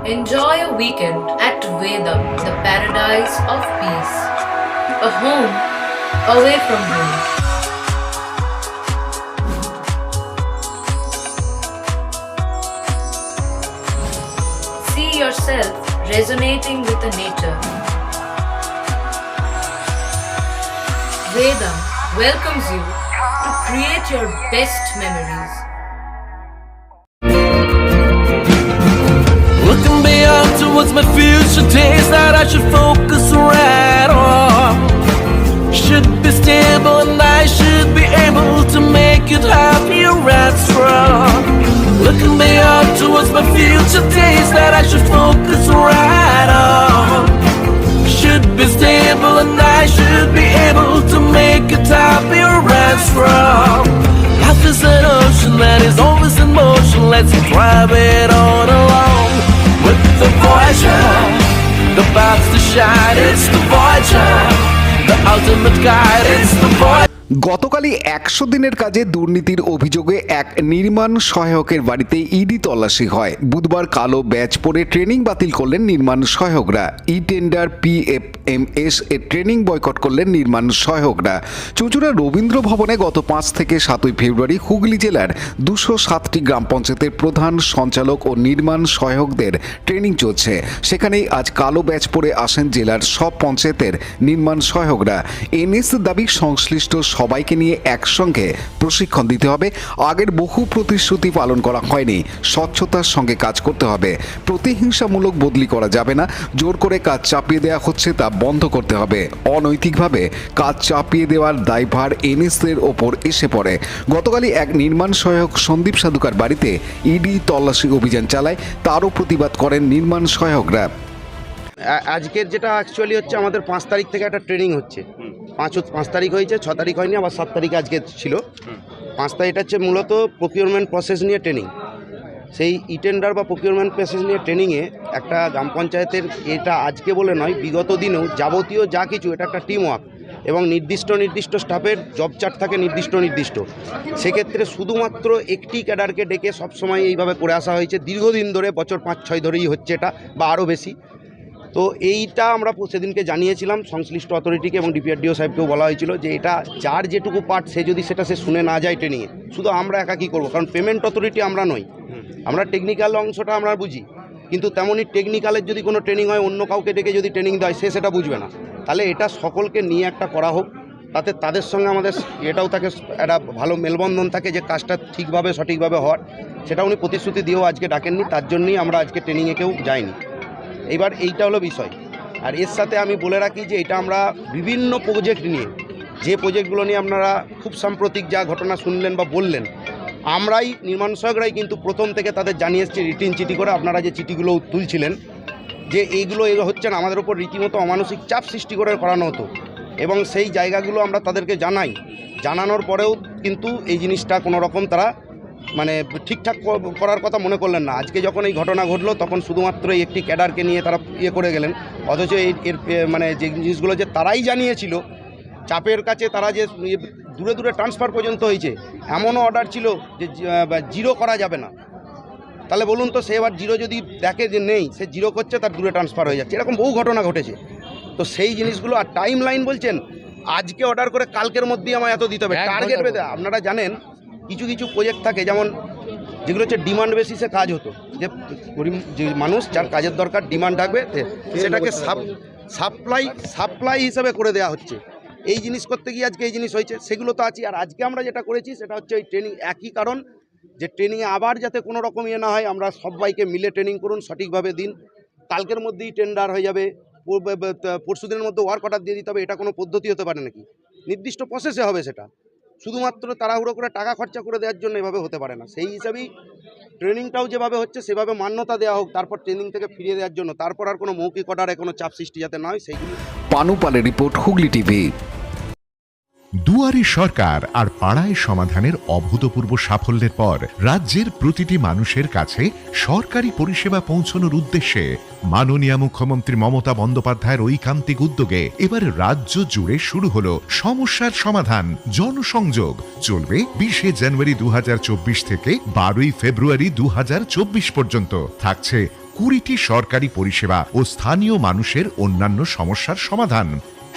Enjoy a weekend at Vedam, the paradise of peace. A home away from home. See yourself resonating with the nature. Vedam welcomes you to create your best memories. Looking beyond towards my future days that I should focus right on. Should be stable and I should be able to make it happier and strong. Looking beyond towards my future days that I should focus right on. Should be stable and I should be able to make it happier and strong. Life is an ocean that is always in motion. Let's drive it on along. With the Voyager, the path to shine, it's the Voyager, the ultimate guide, it's the Voyager. গতকালই 100 দিনের কাজে দুর্নীতির অভিযোগে এক নির্মাণ সহায়কের বাড়িতে ED তল্লাশি হয়। বুধবার কালো ব্যাচ পরে ট্রেনিং বাতিল করলেন নির্মাণ সহায়করা। ই টেন্ডার PFMS এর ট্রেনিং বয়কট করলেন নির্মাণ সহায়করা। চুঁচুড়া রবীন্দ্র ভবনে গত 5 থেকে 7 ফেব্রুয়ারি হুগলি জেলার 207টি গ্রাম পঞ্চায়েতের প্রধান সঞ্চালক ও নির্মাণ সহায়কদের ট্রেনিং চলছে। সেখানেই আজ কালো ব্যাচ পরে আসেন জেলার সব পঞ্চায়েতের নির্মাণ সহায়করা। এনএস দাবি সংশ্লিষ্ট সবাইকে নিয়ে একসঙ্গে প্রশিক্ষণ দিতে হবে। আগের বহু প্রতিশ্রুতি পালন করা হয়নি। স্বচ্ছতার সঙ্গে কাজ করতে হবে। প্রতিহিংসামূলক বদলি করা যাবে না। জোর করে কাজ চাপিয়ে দেওয়া হচ্ছে তা বন্ধ করতে হবে। অনৈতিকভাবে কাজ চাপিয়ে দেওয়ার দায়ভার এনএসের ওপর এসে পড়ে। গতকালই এক নির্মাণ সহায়ক সন্দীপ সাধুকার বাড়িতে ইডি তল্লাশি অভিযান চালায়। তারও প্রতিবাদ করেন নির্মাণ সহায়করা। আজকের যেটা অ্যাকচুয়ালি হচ্ছে আমাদের 5 তারিখ থেকে একটা ট্রেনিং হচ্ছে। 5 তারিখ হয়েছে, 6 তারিখ হয়নি, আবার 7 তারিখে আজকে ছিল। 5 তারিখ এটা হচ্ছে মূলত প্রকিউরমেন্ট প্রসেস নিয়ে ট্রেনিং। সেই ই টেন্ডার বা প্রকিউরমেন্ট প্রসেস নিয়ে ট্রেনিংয়ে একটা গ্রাম পঞ্চায়েতের, এটা আজকে বলে নয়, বিগত দিনেও যাবতীয় যা কিছু, এটা একটা টিম ওয়ার্ক এবং নির্দিষ্ট স্টাফের জব চার্ট থাকে নির্দিষ্ট। সেক্ষেত্রে শুধুমাত্র একটি ক্যাডারকে ডেকে সবসময় এইভাবে করে আসা হয়েছে। দীর্ঘদিন ধরে, বছর 5-6 ধরেই হচ্ছে এটা, বা আরও বেশি। তো এইটা আমরা সেদিনকে জানিয়েছিলাম সংশ্লিষ্ট অথরিটিকে এবং ডিপিআরডিও সাহেবকেও বলা হয়েছিল যে এটা যার যেটুকু পার্ট সে যদি সেটা শুনে না যায় ট্রেনিংয়ে, শুধু আমরা একা কী করবো, কারণ পেমেন্ট অথরিটি আমরা নই, আমরা টেকনিক্যাল অংশটা আমরা বুঝি, কিন্তু তেমনই টেকনিক্যালের যদি কোনো ট্রেনিং হয়, অন্য কাউকে ডেকে যদি ট্রেনিং দেয়, সে সেটা বুঝবে না। তাহলে এটা সকলকে নিয়ে একটা করা হোক, তাতে তাদের সঙ্গে আমাদের এটাও থাকে, একটা ভালো মেলবন্ধন থাকে যে কাজটা ঠিকভাবে সঠিকভাবে হওয়ার। সেটা উনি প্রতিশ্রুতি দিয়েও আজকে ডাকেননি, তার জন্যই আমরা আজকে ট্রেনিংয়ে কেউ যাইনি। এইবার এইটা হলো বিষয়। আর এর সাথে আমি বলে রাখি যে এটা আমরা বিভিন্ন প্রজেক্ট নিয়ে, যে প্রজেক্টগুলো নিয়ে আপনারা খুব সাম্প্রতিক যা ঘটনা শুনলেন বা বললেন, আমরাই নির্মাণ সহায়করাই কিন্তু প্রথম থেকে তাদের জানিয়ে এসেছি রিটিন চিঠি করে। আপনারা যে চিঠিগুলো তুলছিলেন যে এইগুলো হচ্ছে না, আমাদের উপর রীতিমতো অমানসিক চাপ সৃষ্টি করে করানো হতো, এবং সেই জায়গাগুলো আমরা তাদেরকে জানানোর পরেও কিন্তু এই জিনিসটা কোনো রকম তারা মানে ঠিকঠাক করার কথা মনে করলেন না। আজকে যখন এই ঘটনা ঘটলো, তখন শুধুমাত্র একটি ক্যাডারকে নিয়ে তারা করে গেলেন, অথচ এর মানে যে জিনিসগুলো যে তারাই জানিয়েছিল, চাপের কাছে তারা যে দূরে ট্রান্সফার পর্যন্ত হয়েছে। এমনও অর্ডার ছিল যে 0 করা যাবে না। তাহলে বলুন তো, সে এবার 0 যদি দেখে যে নেই, সে 0 করছে, তার দূরে ট্রান্সফার হয়ে যাচ্ছে। এরকম বহু ঘটনা ঘটেছে। তো সেই জিনিসগুলো, আর টাইম লাইন বলছেন, আজকে অর্ডার করে কালকের মধ্যেই আমার এত দিতে হবে, টার্গেট বেঁধে। আপনারা জানেন কিছু প্রজেক্ট থাকে, যেমন যেগুলো হচ্ছে ডিমান্ড বেসিসে কাজ হতো, যে মানুষ যার কাজের দরকার ডিমান্ড থাকবে, সেটাকে সাপ্লাই হিসাবে করে দেওয়া হচ্ছে। এই জিনিস করতে গিয়ে আজকে এই জিনিস হয়েছে, সেগুলো তো আছে। আর আজকে আমরা যেটা করেছি সেটা হচ্ছে এই ট্রেনিং, একই কারণ যে ট্রেনিংয়ে আবার যাতে কোনো রকম না হয়, আমরা সবাইকে মিলে ট্রেনিং করুন, সঠিকভাবে দিন। কালকের মধ্যেই টেন্ডার হয়ে যাবে, পরশু দিনের মধ্যে ওয়ার্ক অর্ডার দিয়ে দিতে হবে, এটা কোনো পদ্ধতি হতে পারে নাকি? নির্দিষ্ট প্রসেসে হবে সেটা, শুধুমাত্র তাড়াহুড়ো করে টাকা খরচা করে দেওয়ার জন্য এভাবে হতে পারে না। সেই হিসাবেই ট্রেনিংটাও যেভাবে হচ্ছে সেভাবে মান্যতা দেওয়া হোক, তারপর ট্রেনিং থেকে ফিরিয়ে দেওয়ার জন্য, তারপর আর কোনো মৌখিক অর্ডারে কোনো চাপ সৃষ্টি যাতে না হয় সেইগুলো। পানু পালের রিপোর্ট, হুগলি টিভি। দুয়ারে সরকার আর পাড়ায় সমাধানের অভূতপূর্ব সাফল্যের পর রাজ্যের প্রতিটি মানুষের কাছে সরকারি পরিষেবা পৌঁছানোর উদ্দেশ্যে মাননীয় মুখ্যমন্ত্রী মমতা বন্দ্যোপাধ্যায়ের ঐকান্তিক উদ্যোগে এবার রাজ্য জুড়ে শুরু হলো সমস্যার সমাধান জনসংযোগ। চলবে 20 জানুয়ারি 2024 থেকে 12 ফেব্রুয়ারি 2024 পর্যন্ত। থাকছে 20টি সরকারি পরিষেবা ও স্থানীয় মানুষের অন্যান্য সমস্যার সমাধান।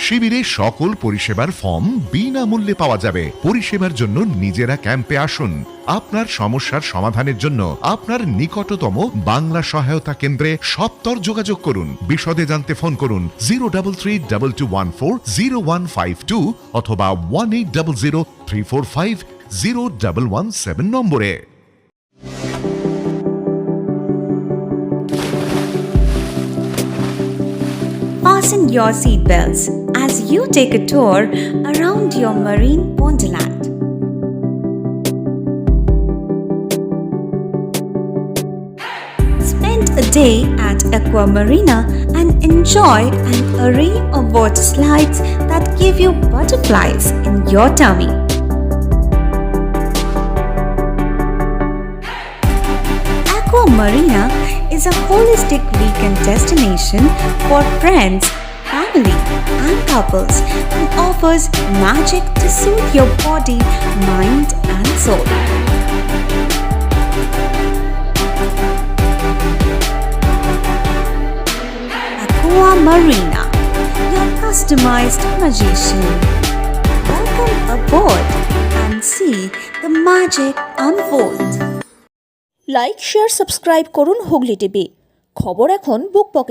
শিবিরে সকল পরিষেবার ফর্ম বিনামূল্যে পাওয়া যাবে। পরিষেবার জন্য নিজেরা ক্যাম্পে আসুন। আপনার সমস্যার সমাধানের জন্য আপনার নিকটতম বাংলা সহায়তা কেন্দ্রে সত্বর যোগাযোগ করুন। বিশদে জানতে ফোন করুন 03322140152 অথবা 180034501117 নম্বরে। Fasten your seatbelts as you take a tour around your marine wonderland. Spend a day at Aqua Marina and enjoy an array of water slides that give you butterflies in your tummy. Aqua Marina is a holistic weekend destination for friends, family, and couples and offers magic to soothe your body, mind, and soul. Aqua Marina, your customized magician. Welcome aboard and see the magic unfold. Like share subscribe করুন Hooghly TV. খবর এখন বুক pocket.